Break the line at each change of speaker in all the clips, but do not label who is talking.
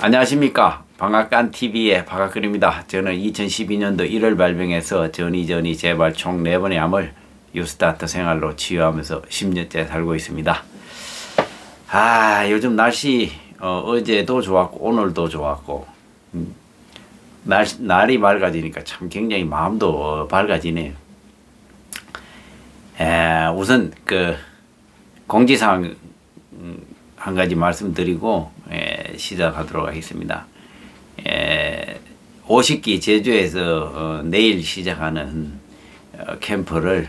안녕하십니까. 방앗간TV의 방앗간입니다. 저는 2012년도 1월 발병해서 전이 재발 총 4번의 암을 뉴스타트 생활로 치유하면서 10년째 살고 있습니다. 요즘 날씨 어제도 좋았고 오늘도 좋았고 날이 맑아지니까 참 굉장히 마음도 밝아지네요. 우선 공지사항 한 가지 말씀드리고 시작하도록 하겠습니다. 50기 제주에서 내일 시작하는 캠프를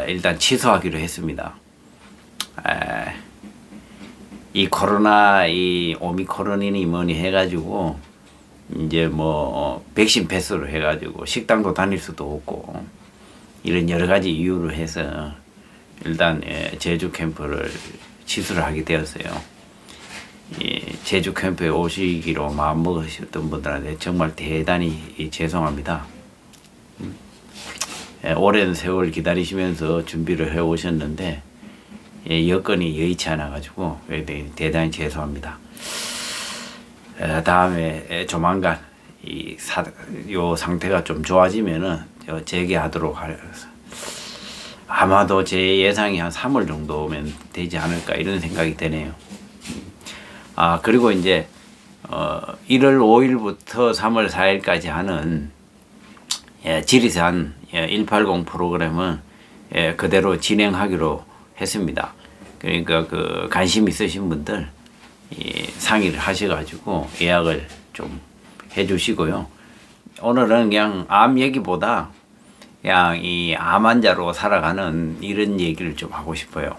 일단 취소하기로 했습니다. 이 코로나, 이 오미크론이니 뭐니 해가지고 이제 백신 패스로 해가지고 식당도 다닐 수도 없고 이런 여러 가지 이유로 해서 일단 제주 캠프를 취소를 하게 되었어요. 제주 캠프에 오시기로 마음먹으셨던 분들한테 정말 대단히 죄송합니다. 오랜 세월 기다리시면서 준비를 해 오셨는데 여건이 여의치 않아 가지고 대단히 죄송합니다. 다음에 조만간 요 상태가 좀 좋아지면은 재개하도록 하겠습니다. 아마도 제 예상이 한 3월 정도면 되지 않을까 이런 생각이 되네요. 그리고 이제 1월 5일부터 3월 4일까지 하는 지리산 180 프로그램은 그대로 진행하기로 했습니다. 그러니까 관심 있으신 분들 상의를 하셔가지고 예약을 좀 해주시고요. 오늘은 그냥 암 얘기보다 그냥 이 암 환자로 살아가는 이런 얘기를 좀 하고 싶어요.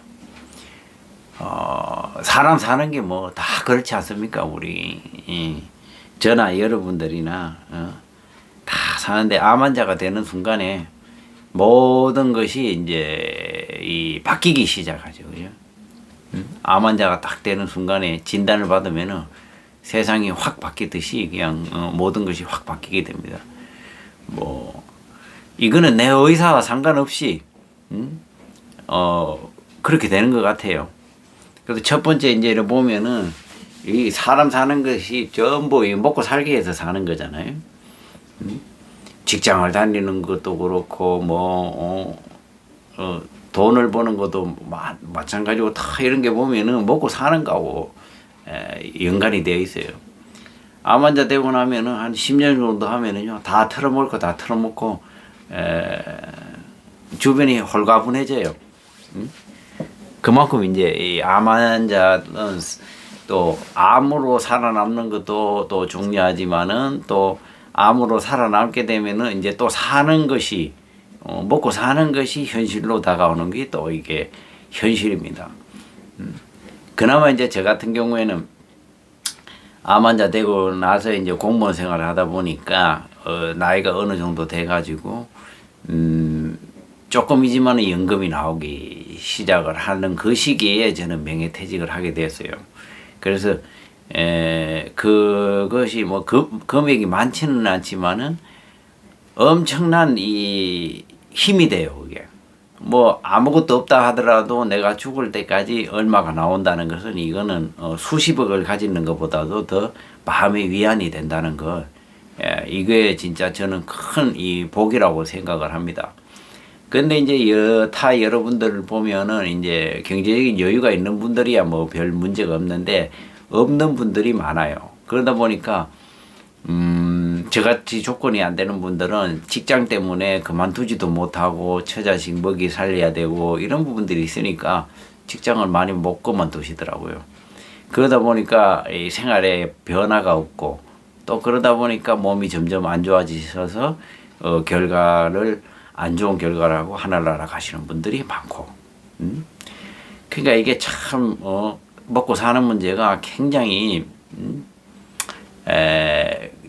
사람 사는 게 다 그렇지 않습니까? 우리 저나 여러분들이나 다 사는데 암 환자가 되는 순간에 모든 것이 이제 바뀌기 시작하죠, 그죠? 암 환자가 딱 되는 순간에 진단을 받으면은 세상이 확 바뀌듯이 그냥 모든 것이 확 바뀌게 됩니다. 이거는 내 의사와 상관없이 그렇게 되는 것 같아요. 그래서 첫 번째 이제 이렇게 보면은 이 사람 사는 것이 전부 먹고 살기 위해서 사는 거잖아요. 직장을 다니는 것도 그렇고 돈을 버는 것도 마찬가지고 다 이런 게 보면은 먹고 사는 거하고 연관이 되어 있어요. 암 환자 되고 나면은 한 10년 정도 하면은요 다 털어먹을 거 다 털어먹고 주변이 홀가분해져요. 그만큼 이제 이 암 환자는 또 암으로 살아남는 것도 또 중요하지만은 또 암으로 살아남게 되면은 이제 또 사는 것이 먹고 사는 것이 현실로 다가오는 게 또 이게 현실입니다. 그나마 이제 저 같은 경우에는 암 환자 되고 나서 이제 공무원 생활을 하다 보니까 나이가 어느 정도 돼가지고 조금이지만 연금이 나오기 시작을 하는 그 시기에 저는 명예퇴직을 하게 됐어요. 그래서 그것이 금액이 많지는 않지만은 엄청난 이 힘이 돼요. 그게 아무것도 없다 하더라도 내가 죽을 때까지 얼마가 나온다는 것은 이거는 수십억을 가지는 것보다도 더 마음의 위안이 된다는 것. 이게 진짜 저는 큰 이 복이라고 생각을 합니다. 근데 이제 여러분들을 보면은 이제 경제적인 여유가 있는 분들이야 별 문제가 없는데 없는 분들이 많아요. 그러다 보니까 저같이 조건이 안 되는 분들은 직장 때문에 그만두지도 못하고 처자식 먹이 살려야 되고 이런 부분들이 있으니까 직장을 많이 못 그만두시더라고요. 그러다 보니까 이 생활에 변화가 없고 또 그러다 보니까 몸이 점점 안 좋아지셔서 안 좋은 결과를 하고 하늘나라 가시는 분들이 많고 그러니까 이게 참 먹고 사는 문제가 굉장히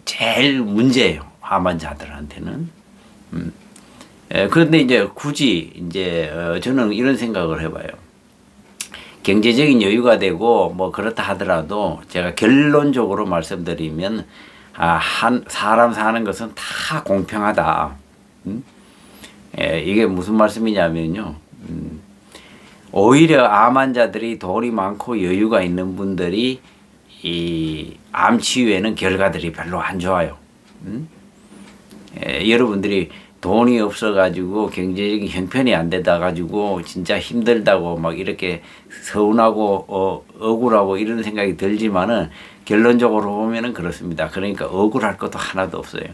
제일 문제예요. 암 환자들한테는. 그런데 이제 굳이 이제 저는 이런 생각을 해봐요. 경제적인 여유가 되고 그렇다 하더라도 제가 결론적으로 말씀드리면 사람 사는 것은 다 공평하다. 이게 무슨 말씀이냐면요. 오히려 암 환자들이 돈이 많고 여유가 있는 분들이 이 암 치유에는 결과들이 별로 안 좋아요. 여러분들이 돈이 없어가지고 경제적인 형편이 안 되다 가지고 진짜 힘들다고 막 이렇게 서운하고 억울하고 이런 생각이 들지만은 결론적으로 보면은 그렇습니다. 그러니까 억울할 것도 하나도 없어요.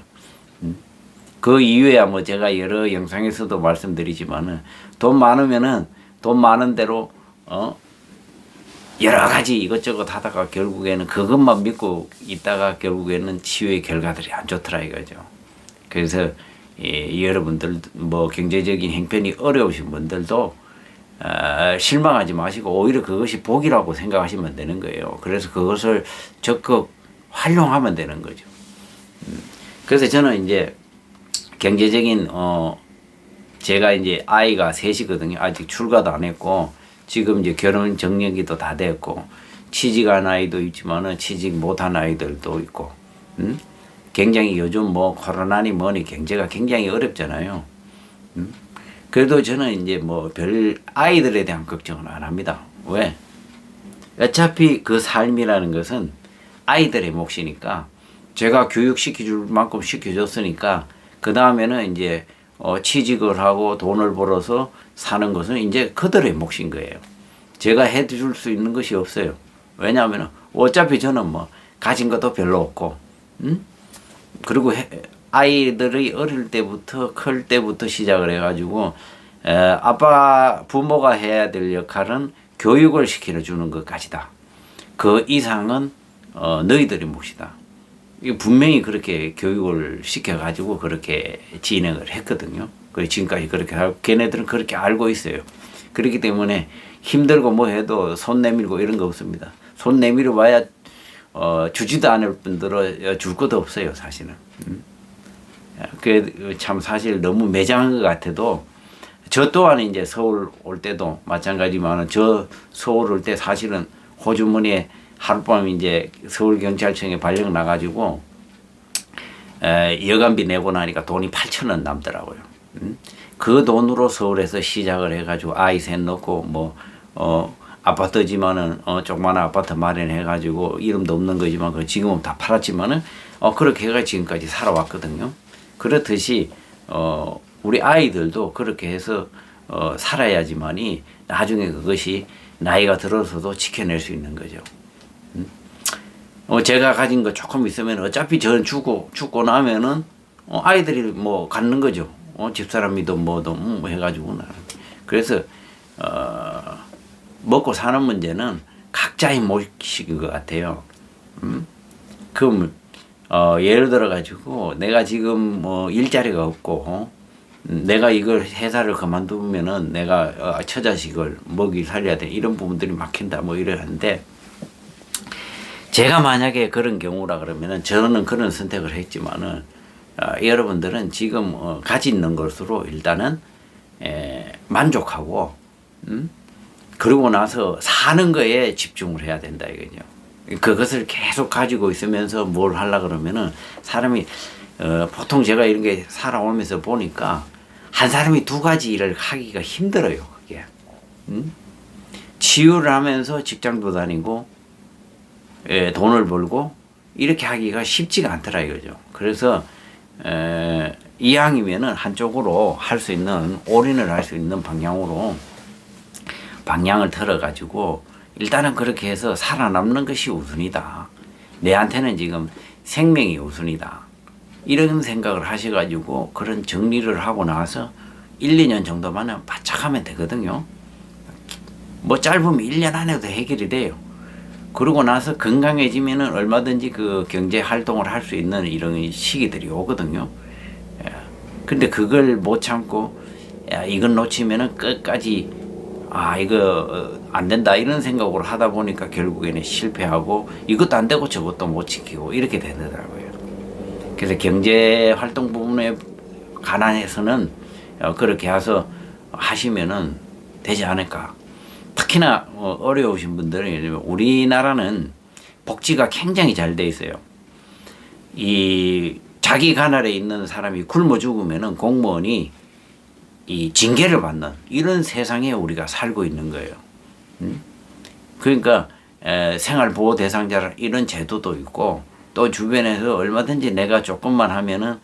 그 이유야 뭐 제가 여러 영상에서도 말씀드리지만은 돈 많으면은 돈 많은 대로 여러 가지 이것저것 하다가 결국에는 그것만 믿고 있다가 결국에는 치유의 결과들이 안 좋더라 이거죠. 그래서 여러분들 뭐 경제적인 형편이 어려우신 분들도 실망하지 마시고 오히려 그것이 복이라고 생각하시면 되는 거예요. 그래서 그것을 적극 활용하면 되는 거죠. 그래서 저는 이제 경제적인 제가 이제 아이가 셋이거든요. 아직 출가도 안 했고 지금 이제 결혼 정년기도 다 됐고 취직한 아이도 있지만은 취직 못한 아이들도 있고 굉장히 요즘 뭐 코로나니 뭐니 경제가 굉장히 어렵잖아요. 그래도 저는 이제 뭐 별 아이들에 대한 걱정은 안 합니다. 왜? 어차피 그 삶이라는 것은 아이들의 몫이니까 제가 교육시켜줄 만큼 시켜줬으니까 그 다음에는 이제 취직을 하고 돈을 벌어서 사는 것은 이제 그들의 몫인 거예요. 제가 해줄 수 있는 것이 없어요. 왜냐하면 어차피 저는 뭐 가진 것도 별로 없고, 그리고 아이들이 어릴 때부터 클 때부터 시작을 해가지고 아빠 부모가 해야 될 역할은 교육을 시켜주는 것까지다. 그 이상은 너희들의 몫이다. 분명히 그렇게 교육을 시켜가지고 그렇게 진행을 했거든요. 그래서 지금까지 그렇게 하고 걔네들은 그렇게 알고 있어요. 그렇기 때문에 힘들고 뭐 해도 손 내밀고 이런 거 없습니다. 손 내밀어 봐야 주지도 않을 분들은 줄 것도 없어요, 사실은. 그 참 사실 너무 매장한 것 같아도 저 또한 이제 서울 올 때도 마찬가지지만 저 서울 올 때 사실은 호주머니에 하룻밤 이제 서울경찰청에 발령 나가지고 여간비 내고 나니까 돈이 8,000원 남더라고요. 그 돈으로 서울에서 시작을 해가지고 아이 셋 넣고 뭐 아파트지만은 조그마한 아파트 마련해가지고 이름도 없는 거지만 그 지금은 다 팔았지만은 그렇게 해가 지금까지 살아왔거든요. 그렇듯이 우리 아이들도 그렇게 해서 살아야지만이 나중에 그것이 나이가 들어서도 지켜낼 수 있는 거죠. 제가 가진 거 조금 있으면 어차피 저는 죽고 나면은 아이들이 뭐 갖는 거죠. 집사람이든 뭐든 해가지고는. 그래서 먹고 사는 문제는 각자의 몫인 것 같아요. 그럼 예를 들어 가지고 내가 지금 뭐 일자리가 없고 내가 이걸 회사를 그만두면은 내가 처자식을 먹이 살려야 돼 이런 부분들이 막힌다 뭐 이러는데 제가 만약에 그런 경우라 그러면은 저는 그런 선택을 했지만은 여러분들은 지금 가지고 있는 것으로 일단은 만족하고 그러고 나서 사는 거에 집중을 해야 된다 이거죠. 그것을 계속 가지고 있으면서 뭘 하려 그러면은 사람이 보통 제가 이런 게 살아오면서 보니까 한 사람이 두 가지 일을 하기가 힘들어요. 그게 치유를 하면서 직장도 다니고 돈을 벌고 이렇게 하기가 쉽지가 않더라 이거죠. 그래서 이왕이면은 한쪽으로 할 수 있는 올인을 할 수 있는 방향으로 방향을 틀어 가지고 일단은 그렇게 해서 살아남는 것이 우선이다. 내한테는 지금 생명이 우선이다. 이런 생각을 하셔가지고 그런 정리를 하고 나서 1, 2년 정도만 바짝 하면 되거든요. 뭐 짧으면 1년 안에도 해결이 돼요. 그러고 나서 건강해지면은 얼마든지 그 경제 활동을 할 수 있는 이런 시기들이 오거든요. 근데 그걸 못 참고 야, 이건 놓치면은 끝까지 이거 안 된다 이런 생각으로 하다 보니까 결국에는 실패하고 이것도 안 되고 저것도 못 지키고 이렇게 되더라고요. 그래서 경제 활동 부분에 관한해서는 그렇게 해서 하시면은 되지 않을까. 특히나 어려우신 분들은 우리나라는 복지가 굉장히 잘 돼 있어요. 이 자기 관할에 있는 사람이 굶어 죽으면은 공무원이 이 징계를 받는 이런 세상에 우리가 살고 있는 거예요. 그러니까 생활보호 대상자 이런 제도도 있고 또 주변에서 얼마든지 내가 조금만 하면은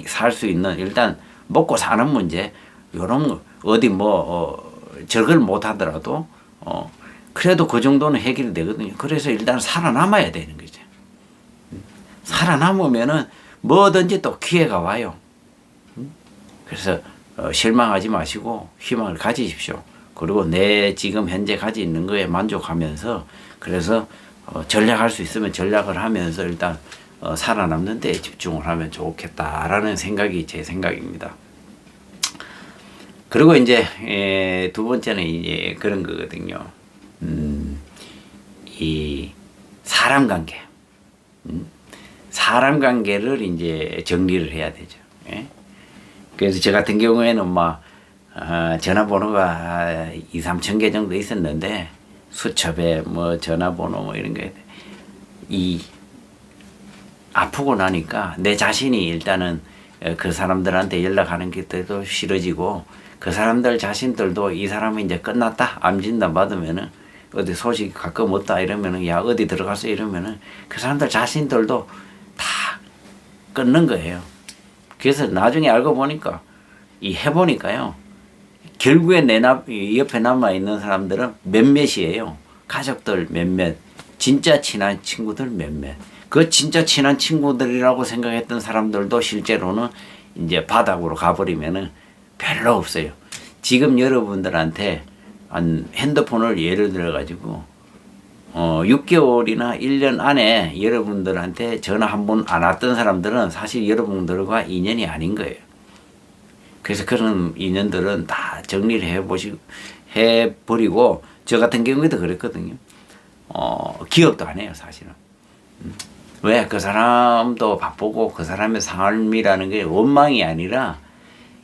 살 수 있는 일단 먹고 사는 문제 요런 거 어디 저걸 못 하더라도 그래도 그 정도는 해결이 되거든요. 그래서 일단 살아남아야 되는 거죠. 살아남으면은 뭐든지 또 기회가 와요. 그래서 실망하지 마시고 희망을 가지십시오. 그리고 내 지금 현재 가지고 있는 거에 만족하면서 그래서 전략할 수 있으면 전략을 하면서 일단 살아남는 데 집중을 하면 좋겠다라는 생각이 제 생각입니다. 그리고 이제 두 번째는 이제 그런 거거든요. 이 사람 관계, 사람 관계를 이제 정리를 해야 되죠. 예? 그래서 저 같은 경우에는 전화번호가 2, 3천 개 정도 있었는데 수첩에 전화번호 이런 게 아프고 나니까 내 자신이 일단은 그 사람들한테 연락하는 게 더 싫어지고 그 사람들 자신들도 이 사람이 이제 끝났다 암 진단 받으면은 어디 소식 가끔 없다 이러면은 야 어디 들어갔어 이러면은 그 사람들 자신들도 다 끊는 거예요. 그래서 나중에 알고 보니까 해보니까요. 결국에 내 옆에 남아 있는 사람들은 몇몇이에요. 가족들 몇몇, 진짜 친한 친구들 몇몇. 그 진짜 친한 친구들이라고 생각했던 사람들도 실제로는 이제 바닥으로 가버리면은 별로 없어요. 지금 여러분들한테 핸드폰을 예를 들어 가지고 6개월이나 1년 안에 여러분들한테 전화 한 번 안 왔던 사람들은 사실 여러분들과 인연이 아닌 거예요. 그래서 그런 인연들은 다 정리를 해버리고 저 같은 경우에도 그랬거든요. 기억도 안 해요, 사실은. 왜? 그 사람도 바쁘고 그 사람의 삶이라는 게 원망이 아니라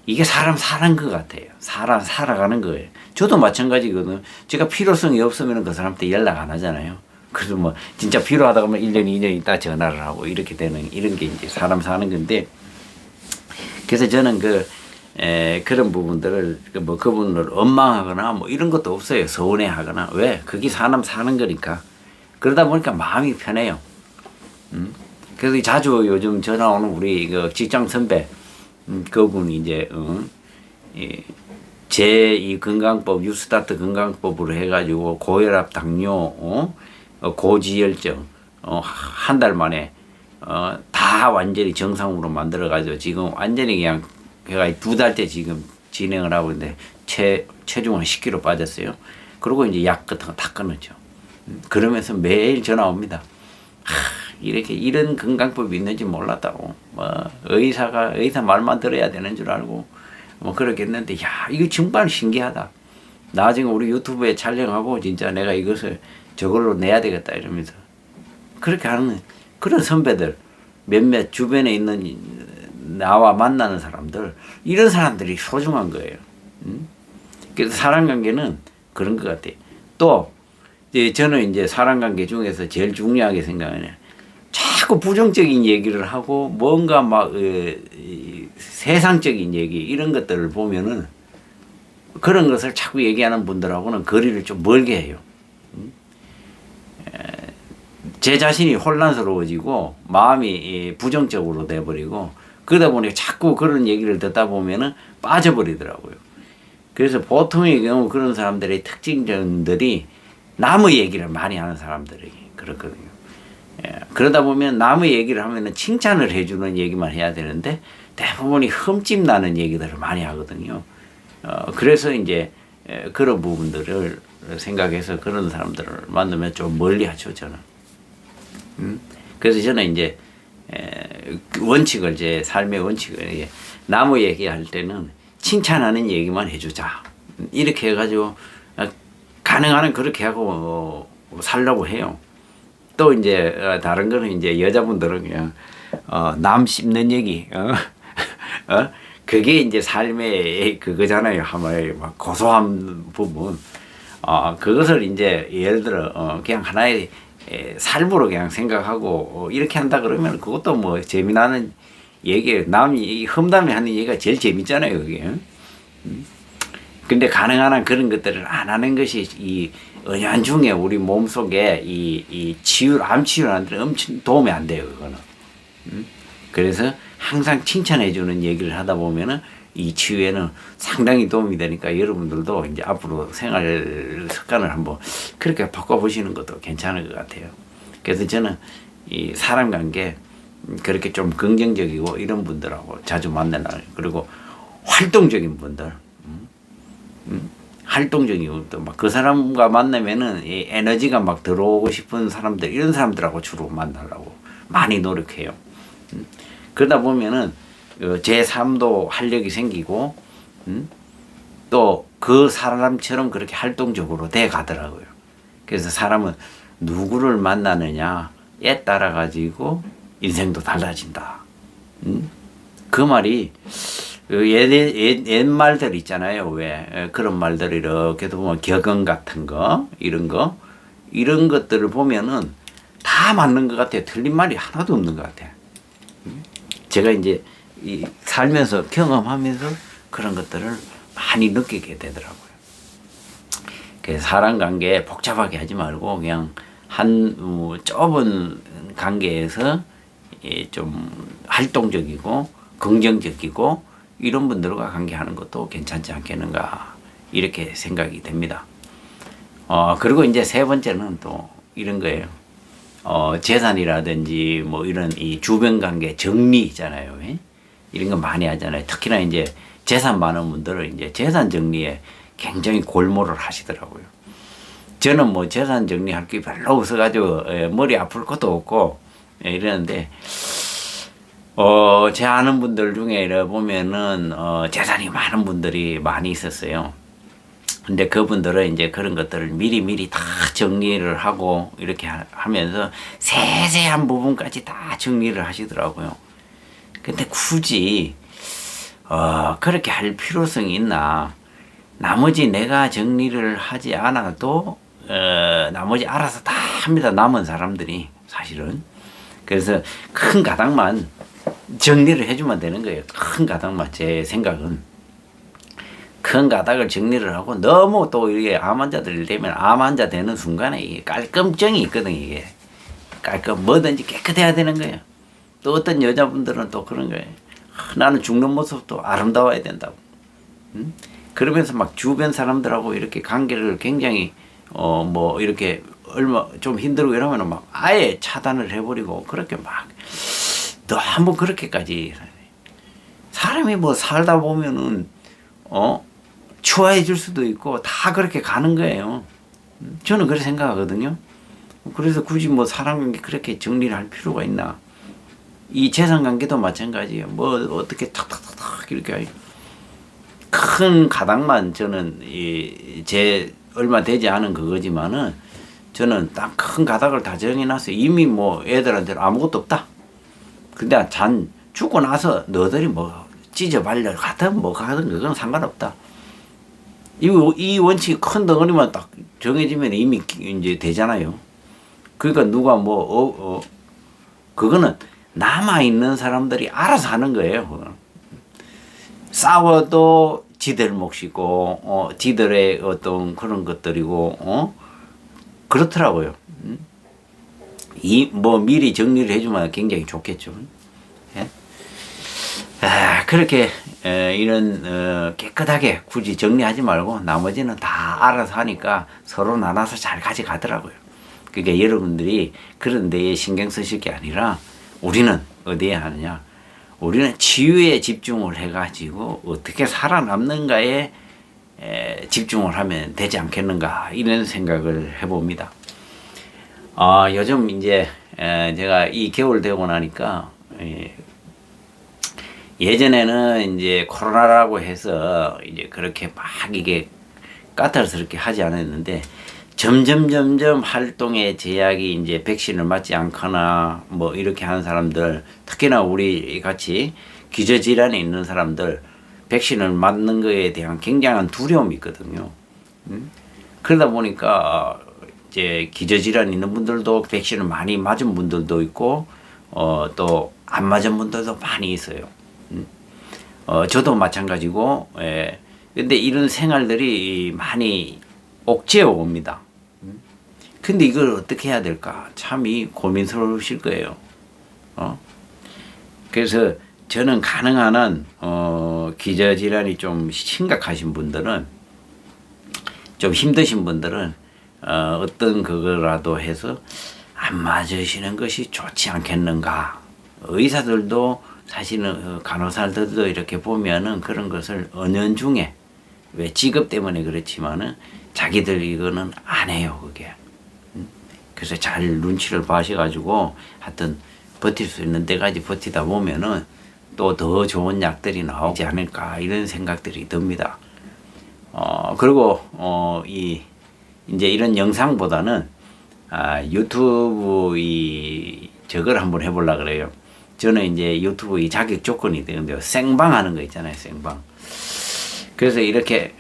이게 사람 사는 것 같아요. 살아가는 거예요. 저도 마찬가지거든요. 제가 필요성이 없으면 그 사람한테 연락 안 하잖아요. 그래서 진짜 필요하다고 하면 1년, 2년 있다 전화를 하고 이렇게 되는 이런 게 이제 사람 사는 건데 그래서 저는 그런 부분들을 그분을 원망하거나 이런 것도 없어요. 서운해하거나 왜? 그게 사람 사는 거니까. 그러다 보니까 마음이 편해요. 그래서 자주 요즘 전화 오는 우리 직장 선배 그분이 이제 제2 건강법 뉴스타트 건강법으로 해가지고 고혈압, 당뇨, 고지혈증 한 달 만에 다 완전히 정상으로 만들어가지고 지금 완전히 그냥 제가 2달째 지금 진행을 하고 있는데 체중은 10kg 빠졌어요. 그리고 이제 약 같은 거 다 끊었죠. 그러면서 매일 전화 옵니다. 이렇게 이런 건강법이 있는지 몰랐다고. 의사 말만 들어야 되는 줄 알고 그렇겠는데 야 이거 정말 신기하다. 나중에 우리 유튜브에 촬영하고 진짜 내가 이것을 저걸로 내야 되겠다 이러면서 그렇게 하는 그런 선배들 몇몇 주변에 있는 나와 만나는 사람들 이런 사람들이 소중한 거예요. 그래서 사람관계는 그런 것 같아요. 또 저는 이제 사람관계 중에서 제일 중요하게 생각하는 자꾸 부정적인 얘기를 하고 뭔가 세상적인 얘기 이런 것들을 보면은 그런 것을 자꾸 얘기하는 분들하고는 거리를 좀 멀게 해요. 제 자신이 혼란스러워지고 마음이 부정적으로 돼버리고 그러다 보니 자꾸 그런 얘기를 듣다 보면은 빠져버리더라고요. 그래서 보통의 경우 그런 사람들의 특징들이 남의 얘기를 많이 하는 사람들이 그렇거든요. 그러다 보면 남의 얘기를 하면은 칭찬을 해주는 얘기만 해야 되는데 대부분이 흠집 나는 얘기들을 많이 하거든요. 그래서 이제 그런 부분들을 생각해서 그런 사람들을 만나면 좀 멀리 하죠, 저는. 그래서 저는 이제 원칙을 제 삶의 원칙을 남의 얘기할 때는 칭찬하는 얘기만 해주자. 이렇게 해가지고 가능한 한 그렇게 하고 살려고 해요. 또 이제 다른 거는 이제 여자분들은 그냥 남 씹는 얘기, 그게 이제 삶의 그거잖아요. 하나의 막 고소한 부분. 그것을 이제 예를 들어 그냥 하나의 삶으로 그냥 생각하고 이렇게 한다 그러면 그것도 뭐 재미나는 얘기예요. 남이 험담이 하는 얘기가 제일 재밌잖아요, 그게. 근데 가능한 한 그런 것들을 안 하는 것이 이 은연중에 우리 몸속에 암 치유하는데 엄청 도움이 안 돼요, 그거는. 그래서 항상 칭찬해주는 얘기를 하다 보면은 이 치유에는 상당히 도움이 되니까 여러분들도 이제 앞으로 생활 습관을 한번 그렇게 바꿔보시는 것도 괜찮을 것 같아요. 그래서 저는 이 사람 관계 그렇게 좀 긍정적이고 이런 분들하고 자주 만나요. 그리고 활동적인 분들, 활동적이고 또 막 그 사람과 만나면은 이 에너지가 막 들어오고 싶은 사람들, 이런 사람들하고 주로 만나려고 많이 노력해요. 그러다 보면은 제 삶도 활력이 생기고 또 그 사람처럼 그렇게 활동적으로 돼 가더라고요. 그래서 사람은 누구를 만나느냐에 따라 가지고 인생도 달라진다. 그 말이 옛 말들 있잖아요. 왜 그런 말들 이렇게 보면 격언 같은 거 이런 것들을 보면은 다 맞는 것 같아요. 틀린 말이 하나도 없는 것 같아요. 제가 이제 살면서 경험하면서 그런 것들을 많이 느끼게 되더라고요. 그래서 사람 관계 복잡하게 하지 말고 그냥 한 좁은 관계에서 좀 활동적이고 긍정적이고 이런 분들과 관계하는 것도 괜찮지 않겠는가 이렇게 생각이 됩니다. 그리고 이제 세 번째는 또 이런 거예요. 재산이라든지 뭐 이런 이 주변 관계 정리 있잖아요. 이런 거 많이 하잖아요. 특히나 이제 재산 많은 분들은 이제 재산 정리에 굉장히 골몰을 하시더라고요. 저는 뭐 재산 정리할 게 별로 없어가지고 머리 아플 것도 없고 이러는데 제 아는 분들 중에 보면은 재산이 많은 분들이 많이 있었어요. 근데 그분들은 이제 그런 것들을 미리 다 정리를 하고 이렇게 하면서 세세한 부분까지 다 정리를 하시더라고요. 근데 굳이 그렇게 할 필요성이 있나? 나머지 내가 정리를 하지 않아도 나머지 알아서 다 합니다. 남은 사람들이 사실은. 그래서 큰 가닥만 정리를 해주면 되는 거예요. 큰 가닥만. 제 생각은 큰 가닥을 정리를 하고 너무 또 이게 암 환자들 되면 암 환자 되는 순간에 이게 깔끔증이 있거든. 이게 뭐든지 깨끗해야 되는 거예요. 또 어떤 여자분들은 또 그런 거예요. 나는 죽는 모습도 아름다워야 된다고. 그러면서 막 주변 사람들하고 이렇게 관계를 굉장히 뭐 이렇게 얼마 좀 힘들고 이러면은 막 아예 차단을 해버리고 그렇게 막 너 한번 그렇게까지 사람이 뭐 살다 보면은 좋아해질 수도 있고 다 그렇게 가는 거예요. 저는 그렇게 생각하거든요. 그래서 굳이 뭐 사람 관계 그렇게 정리를 할 필요가 있나? 이 재산 관계도 마찬가지예요. 뭐 어떻게 탁탁탁탁 이렇게 큰 가닥만 저는 제 얼마 되지 않은 그거지만은 저는 딱 큰 가닥을 다 정해놨어요. 이미 뭐 애들한테는 아무것도 없다. 근데 죽고 나서 너들이 뭐 찢어발려 가든 뭐 가든 그건 상관없다. 이 원칙이 큰 덩어리만 딱 정해지면 이미 이제 되잖아요. 그러니까 누가 그거는 남아있는 사람들이 알아서 하는 거예요. 그거는. 싸워도 지들 몫이고, 지들의 어떤 그런 것들이고, 그렇더라고요. 뭐 미리 정리를 해주면 굉장히 좋겠죠. 예? 그렇게, 이런, 깨끗하게 굳이 정리하지 말고 나머지는 다 알아서 하니까 서로 나눠서 잘 가져가더라고요. 그러니까 여러분들이 그런 데에 신경 쓰실 게 아니라 우리는 어디에 하느냐? 우리는 치유에 집중을 해가지고 어떻게 살아남는가에 집중을 하면 되지 않겠는가 이런 생각을 해봅니다. 요즘 이제 제가 이 겨울 되고 나니까 예전에는 이제 코로나라고 해서 이제 그렇게 막 이게 까탈스럽게 하지 않았는데 점점 활동의 제약이 이제 백신을 맞지 않거나 뭐 이렇게 하는 사람들, 특히나 우리 같이 기저질환이 있는 사람들 백신을 맞는 거에 대한 굉장한 두려움이 있거든요. 그러다 보니까 이제 기저질환 있는 분들도 백신을 많이 맞은 분들도 있고 또 안 맞은 분들도 많이 있어요. 저도 마찬가지고 근데 이런 생활들이 많이 옥죄어 옵니다. 근데 이걸 어떻게 해야 될까? 참이 고민스러우실 거예요. 그래서 저는 가능한 한 기저질환이 좀 심각하신 분들은, 좀 힘드신 분들은 어떤 그거라도 해서 안 맞으시는 것이 좋지 않겠는가. 의사들도 사실은 간호사들도 이렇게 보면은 그런 것을 은연중에, 왜 직업 때문에 그렇지만은 자기들 이거는 안 해요, 그게. 그래서 잘 눈치를 봐셔가지고 하여튼 버틸 수 있는 데까지 버티다 보면은 또 더 좋은 약들이 나오지 않을까, 이런 생각들이 듭니다. 그리고 이제 이런 영상보다는 유튜브 저걸 한번 해보려고 그래요. 저는 이제 유튜브 이 자격 조건이 되는데요. 생방 하는 거 있잖아요, 생방. 그래서 이렇게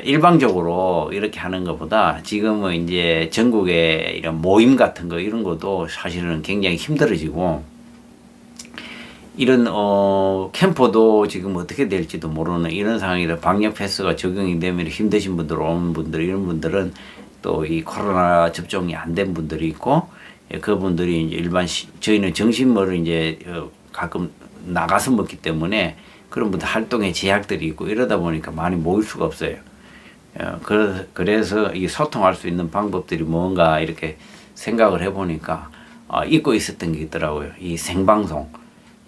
일방적으로 이렇게 하는 것보다 지금은 이제 전국에 이런 모임 같은 거 이런 것도 사실은 굉장히 힘들어지고, 이런 캠프도 지금 어떻게 될지도 모르는 이런 상황이라, 방역 패스가 적용이 되면 힘드신 분들, 오는 분들, 이런 분들은 또 이 코로나 접종이 안 된 분들이 있고, 그분들이 이제 저희는 정신모를 이제 가끔 나가서 먹기 때문에 그런 분들 활동에 제약들이 있고 이러다 보니까 많이 모일 수가 없어요. 그래서 이 소통할 수 있는 방법들이 뭔가 이렇게 생각을 해보니까 잊고 있었던 게 있더라고요. 이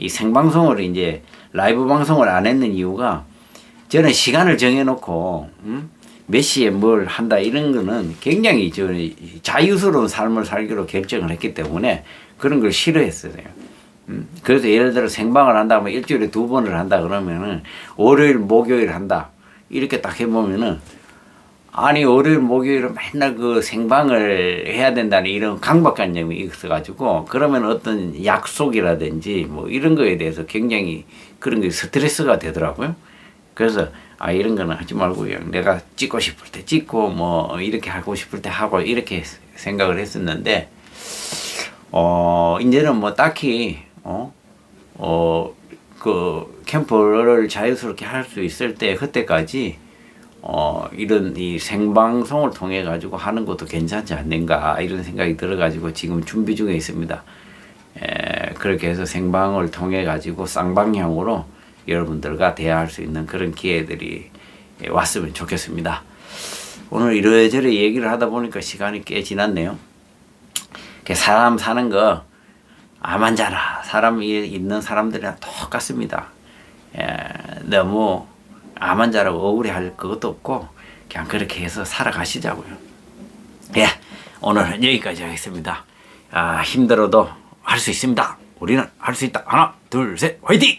생방송을 이제 라이브 방송을 안 했는 이유가, 저는 시간을 정해놓고 몇 시에 뭘 한다 이런 거는 굉장히 자유스러운 삶을 살기로 결정을 했기 때문에 그런 걸 싫어했어요. 그래서 예를 들어 생방을 한다 면 일주일에 2번을 한다 그러면은 월요일 목요일 한다 이렇게 딱 해보면은, 아니 월요일 목요일은 맨날 그 생방을 해야 된다는 이런 강박관념이 있어가지고, 그러면 어떤 약속이라든지 뭐 이런 거에 대해서 굉장히 그런 게 스트레스가 되더라고요. 그래서 이런 거는 하지 말고 그냥 내가 찍고 싶을 때 찍고 뭐 이렇게 하고 싶을 때 하고 이렇게 생각을 했었는데, 이제는 뭐 딱히 그 캠프를 자유스럽게 할 수 있을 때 그때까지 이런 이 생방송을 통해 가지고 하는 것도 괜찮지 않는가, 이런 생각이 들어 가지고 지금 준비 중에 있습니다. 그렇게 해서 생방을 통해 가지고 쌍방향으로 여러분들과 대화할 수 있는 그런 기회들이 왔으면 좋겠습니다. 오늘 이래저래 얘기를 하다 보니까 시간이 꽤 지났네요. 사람 사는 거 암 환자나 사람이 있는 사람들이랑 똑같습니다. 너무 암 환자라고 억울해할 것도 없고 그냥 그렇게 해서 살아가시자고요. 오늘은 여기까지 하겠습니다. 힘들어도 할 수 있습니다. 우리는 할 수 있다. 하나, 둘, 셋, 화이팅!